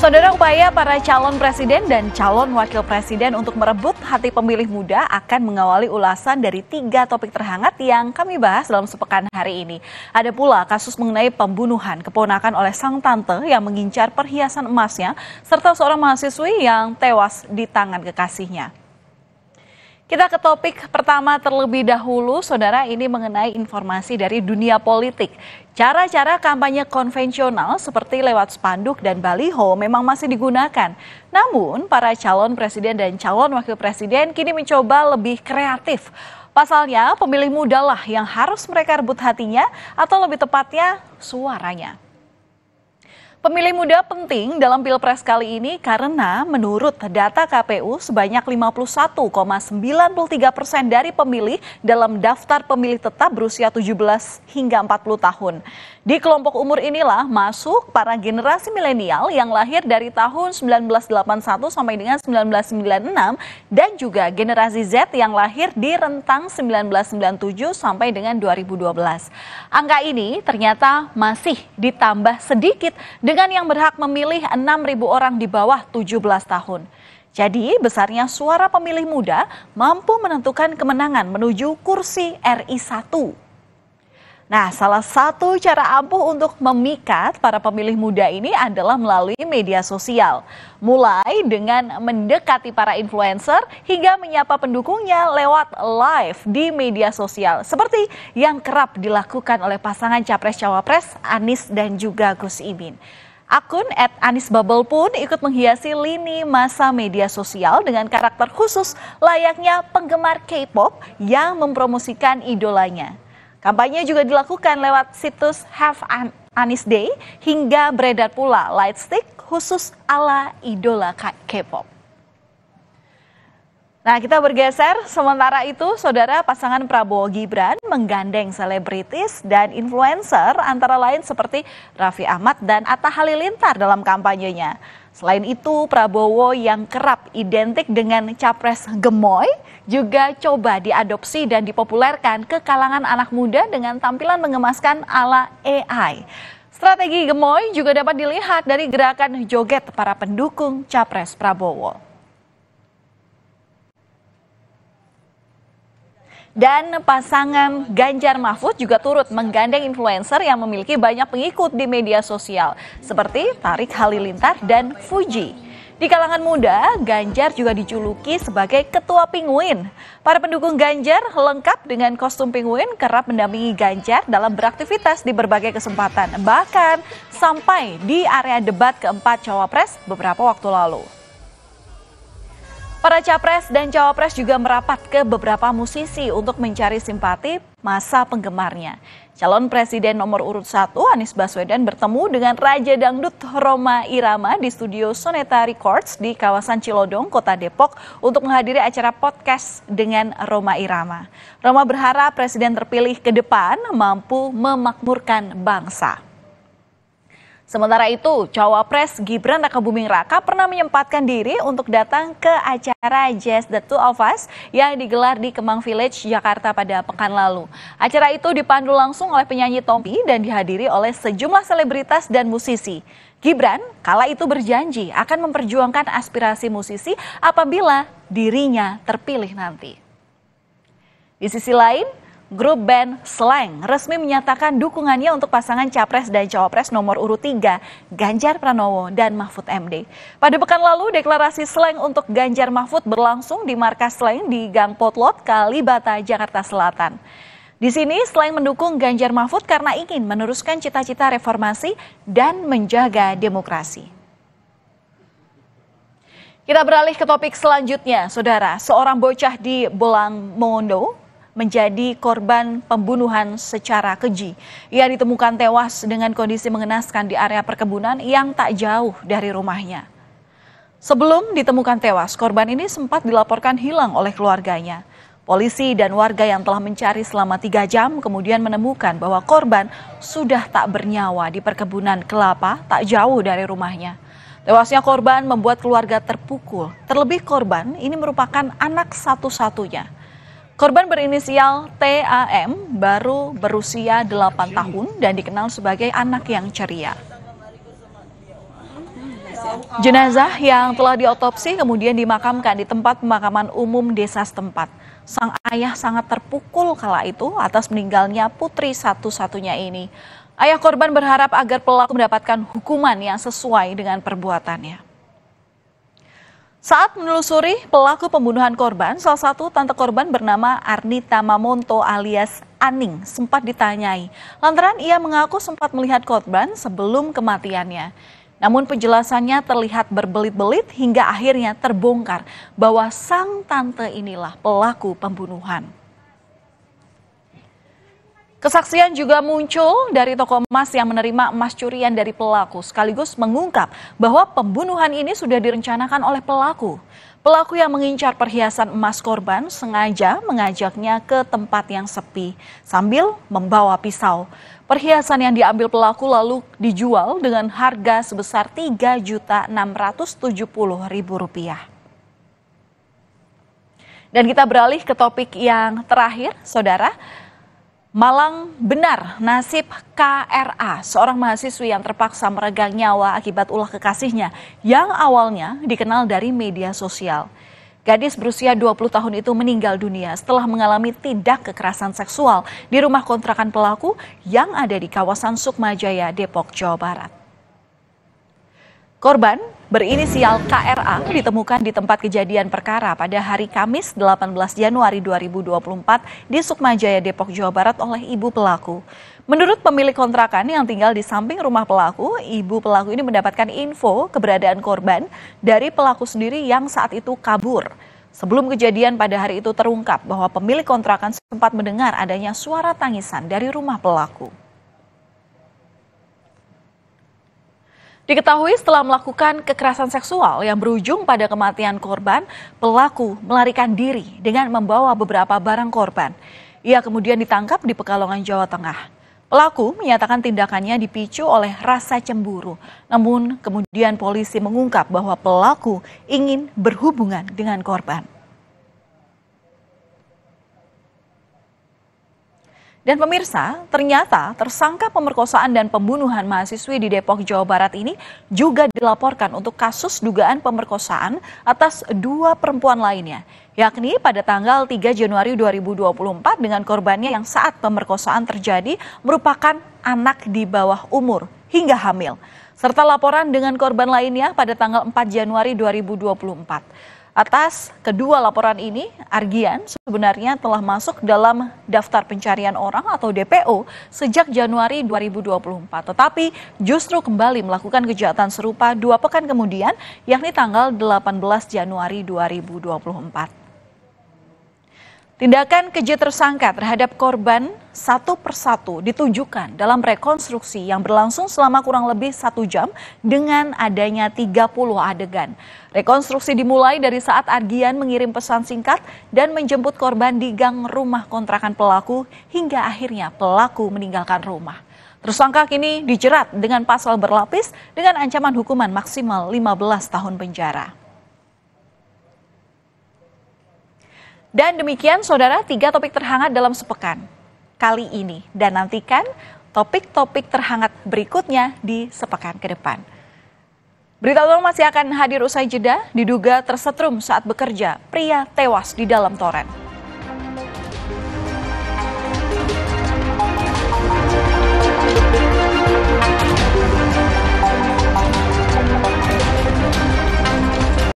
Saudara, upaya para calon presiden dan calon wakil presiden untuk merebut hati pemilih muda akan mengawali ulasan dari 3 topik terhangat yang kami bahas dalam sepekan hari ini. Ada pula kasus mengenai pembunuhan keponakan oleh sang tante yang mengincar perhiasan emasnya, serta seorang mahasiswi yang tewas di tangan kekasihnya. Kita ke topik pertama terlebih dahulu, saudara, ini mengenai informasi dari dunia politik. Cara-cara kampanye konvensional seperti lewat spanduk dan baliho memang masih digunakan. Namun, para calon presiden dan calon wakil presiden kini mencoba lebih kreatif. Pasalnya, pemilih muda lah yang harus mereka rebut hatinya atau lebih tepatnya suaranya. Pemilih muda penting dalam Pilpres kali ini karena menurut data KPU sebanyak 51,93% dari pemilih dalam daftar pemilih tetap berusia 17 hingga 40 tahun. Di kelompok umur inilah masuk para generasi milenial yang lahir dari tahun 1981 sampai dengan 1996 dan juga generasi Z yang lahir di rentang 1997 sampai dengan 2012. Angka ini ternyata masih ditambah sedikit dengan yang berhak memilih 6.000 orang di bawah 17 tahun. Jadi besarnya suara pemilih muda mampu menentukan kemenangan menuju kursi RI 1. Nah, salah satu cara ampuh untuk memikat para pemilih muda ini adalah melalui media sosial. Mulai dengan mendekati para influencer hingga menyapa pendukungnya lewat live di media sosial. Seperti yang kerap dilakukan oleh pasangan Capres-Cawapres Anies dan juga Gus Imin. Akun @anisbubble pun ikut menghiasi lini masa media sosial dengan karakter khusus layaknya penggemar K-pop yang mempromosikan idolanya. Kampanye juga dilakukan lewat situs Have Anis Day hingga beredar pula light stick khusus ala idola K-pop. Nah, kita bergeser. Sementara itu, saudara, pasangan Prabowo Gibran menggandeng selebritis dan influencer antara lain seperti Raffi Ahmad dan Atta Halilintar dalam kampanyenya. Selain itu, Prabowo yang kerap identik dengan capres gemoy juga coba diadopsi dan dipopulerkan ke kalangan anak muda dengan tampilan mengemaskan ala AI. Strategi gemoy juga dapat dilihat dari gerakan joget para pendukung capres Prabowo. Dan pasangan Ganjar Mahfud juga turut menggandeng influencer yang memiliki banyak pengikut di media sosial, seperti Tarik Halilintar dan Fuji. Di kalangan muda, Ganjar juga dijuluki sebagai ketua penguin. Para pendukung Ganjar lengkap dengan kostum penguin kerap mendampingi Ganjar dalam beraktivitas di berbagai kesempatan, bahkan sampai di area debat keempat Cawapres beberapa waktu lalu. Para capres dan cawapres juga merapat ke beberapa musisi untuk mencari simpati masa penggemarnya. Calon Presiden nomor urut 1 Anies Baswedan bertemu dengan Raja Dangdut Rhoma Irama di studio Soneta Records di kawasan Cilodong, Kota Depok untuk menghadiri acara podcast dengan Rhoma Irama. Rhoma berharap Presiden terpilih ke depan mampu memakmurkan bangsa. Sementara itu, Cawapres Gibran Rakabuming Raka pernah menyempatkan diri untuk datang ke acara Jazz The Two of Us yang digelar di Kemang Village, Jakarta pada pekan lalu. Acara itu dipandu langsung oleh penyanyi Tompi dan dihadiri oleh sejumlah selebritas dan musisi. Gibran kala itu berjanji akan memperjuangkan aspirasi musisi apabila dirinya terpilih nanti. Di sisi lain, grup band Slank resmi menyatakan dukungannya untuk pasangan Capres dan Cawapres nomor urut 3, Ganjar Pranowo dan Mahfud MD. Pada pekan lalu, deklarasi Slank untuk Ganjar Mahfud berlangsung di markas Slank di Gang Potlot, Kalibata, Jakarta Selatan. Di sini, Slank mendukung Ganjar Mahfud karena ingin meneruskan cita-cita reformasi dan menjaga demokrasi. Kita beralih ke topik selanjutnya, saudara. Seorang bocah di Bolang Mongondo menjadi korban pembunuhan secara keji. Ia ditemukan tewas dengan kondisi mengenaskan di area perkebunan yang tak jauh dari rumahnya. Sebelum ditemukan tewas, korban ini sempat dilaporkan hilang oleh keluarganya. Polisi dan warga yang telah mencari selama 3 jam kemudian menemukan bahwa korban sudah tak bernyawa di perkebunan kelapa tak jauh dari rumahnya. Tewasnya korban membuat keluarga terpukul. Terlebih korban ini merupakan anak satu-satunya. Korban berinisial TAM baru berusia 8 tahun dan dikenal sebagai anak yang ceria. Jenazah yang telah diotopsi kemudian dimakamkan di tempat pemakaman umum desa setempat. Sang ayah sangat terpukul kala itu atas meninggalnya putri satu-satunya ini. Ayah korban berharap agar pelaku mendapatkan hukuman yang sesuai dengan perbuatannya. Saat menelusuri pelaku pembunuhan korban, salah satu tante korban bernama Arnita Mamonto alias Aning sempat ditanyai. Lantaran ia mengaku sempat melihat korban sebelum kematiannya. Namun penjelasannya terlihat berbelit-belit hingga akhirnya terbongkar bahwa sang tante inilah pelaku pembunuhan. Kesaksian juga muncul dari toko emas yang menerima emas curian dari pelaku sekaligus mengungkap bahwa pembunuhan ini sudah direncanakan oleh pelaku. Pelaku yang mengincar perhiasan emas korban sengaja mengajaknya ke tempat yang sepi sambil membawa pisau. Perhiasan yang diambil pelaku lalu dijual dengan harga sebesar Rp3.670.000. Dan kita beralih ke topik yang terakhir, Saudara. Malang benar nasib KRA, seorang mahasiswi yang terpaksa meregang nyawa akibat ulah kekasihnya yang awalnya dikenal dari media sosial. Gadis berusia 20 tahun itu meninggal dunia setelah mengalami tindak kekerasan seksual di rumah kontrakan pelaku yang ada di kawasan Sukmajaya, Depok, Jawa Barat. Korban berinisial KRA ditemukan di tempat kejadian perkara pada hari Kamis 18 Januari 2024 di Sukmajaya, Depok, Jawa Barat oleh ibu pelaku. Menurut pemilik kontrakan yang tinggal di samping rumah pelaku, ibu pelaku ini mendapatkan info keberadaan korban dari pelaku sendiri yang saat itu kabur. Sebelum kejadian pada hari itu terungkap bahwa pemilik kontrakan sempat mendengar adanya suara tangisan dari rumah pelaku. Diketahui setelah melakukan kekerasan seksual yang berujung pada kematian korban, pelaku melarikan diri dengan membawa beberapa barang korban. Ia kemudian ditangkap di Pekalongan, Jawa Tengah. Pelaku menyatakan tindakannya dipicu oleh rasa cemburu. Namun kemudian polisi mengungkap bahwa pelaku ingin berhubungan dengan korban. Dan pemirsa, ternyata tersangka pemerkosaan dan pembunuhan mahasiswi di Depok, Jawa Barat ini juga dilaporkan untuk kasus dugaan pemerkosaan atas 2 perempuan lainnya, yakni pada tanggal 3 Januari 2024 dengan korbannya yang saat pemerkosaan terjadi merupakan anak di bawah umur hingga hamil, serta laporan dengan korban lainnya pada tanggal 4 Januari 2024. Atas kedua laporan ini, Argian sebenarnya telah masuk dalam daftar pencarian orang atau DPO sejak Januari 2024. Tetapi justru kembali melakukan kejahatan serupa 2 pekan kemudian, yakni tanggal 18 Januari 2024. Tindakan keji tersangka terhadap korban satu persatu ditunjukkan dalam rekonstruksi yang berlangsung selama kurang lebih 1 jam dengan adanya 30 adegan. Rekonstruksi dimulai dari saat Argian mengirim pesan singkat dan menjemput korban di gang rumah kontrakan pelaku hingga akhirnya pelaku meninggalkan rumah. Tersangka kini dijerat dengan pasal berlapis dengan ancaman hukuman maksimal 15 tahun penjara. Dan demikian Saudara 3 topik terhangat dalam sepekan kali ini. Dan nantikan topik-topik terhangat berikutnya di sepekan ke depan. Berita utama masih akan hadir usai jeda. Diduga tersetrum saat bekerja, pria tewas di dalam toren.